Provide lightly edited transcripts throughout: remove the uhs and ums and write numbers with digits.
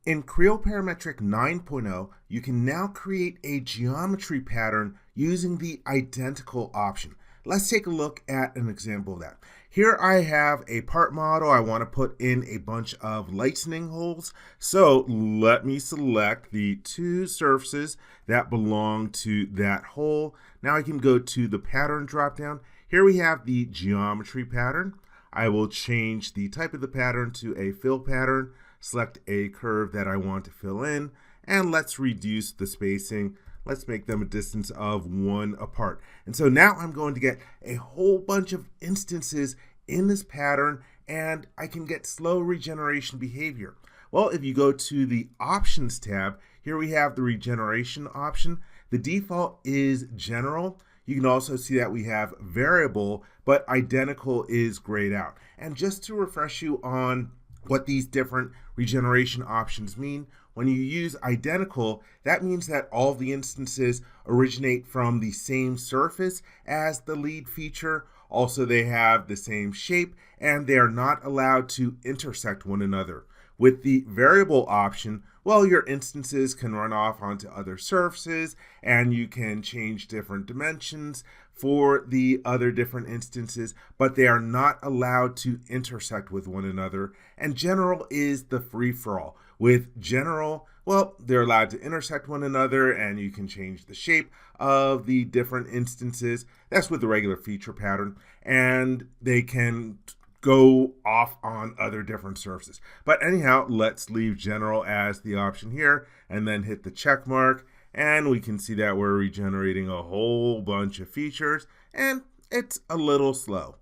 In Creo Parametric 9.0, you can now create a geometry pattern using the identical option. Let's take a look at an example of that. Here I have a part model. I want to put in a bunch of lightning holes. So let me select the two surfaces that belong to that hole. Now I can go to the pattern dropdown. Here we have the geometry pattern. I will change the type of the pattern to a fill pattern. Select a curve that I want to fill in, and let's reduce the spacing. Let's make them a distance of 1 apart. And so now I'm going to get a whole bunch of instances in this pattern, and I can get slow regeneration behavior. Well, if you go to the Options tab, here we have the Regeneration option. The default is General. You can also see that we have Variable, but Identical is grayed out. And just to refresh you on what these different regeneration options mean, when you use identical, that means that all the instances originate from the same surface as the lead feature. Also, they have the same shape, and they are not allowed to intersect one another. With the variable option, well, your instances can run off onto other surfaces, and you can change different dimensions for the other different instances, but they are not allowed to intersect with one another. And general is the free-for-all. With general, well, they're allowed to intersect one another, and you can change the shape of the different instances. That's with the regular feature pattern, and they can go off on other different surfaces. But anyhow, let's leave general as the option here and then hit the check mark, and we can see that we're regenerating a whole bunch of features, and it's a little slow.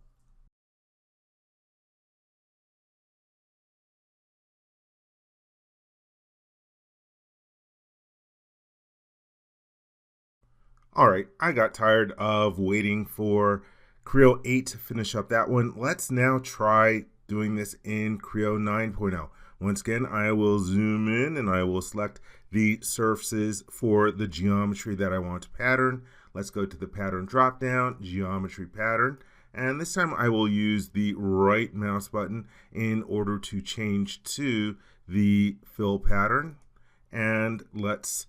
All right, I got tired of waiting for Creo 8 to finish up that one. Let's now try doing this in Creo 9.0. Once again, I will zoom in and I will select the surfaces for the geometry that I want to pattern. Let's go to the pattern dropdown, geometry pattern, and this time I will use the right mouse button in order to change to the fill pattern. And let's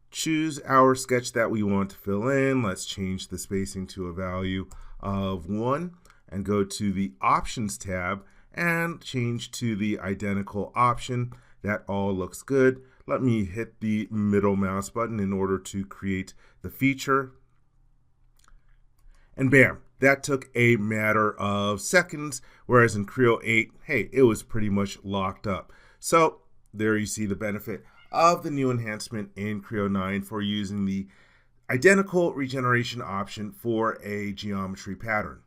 choose our sketch that we want to fill in. Let's change the spacing to a value of 1 and go to the Options tab and change to the identical option. That all looks good. Let me hit the middle mouse button in order to create the feature. And bam, that took a matter of seconds, whereas in Creo 8, hey, it was pretty much locked up. So there you see the benefit of the new enhancement in Creo 9 for using the identical regeneration option for a geometry pattern.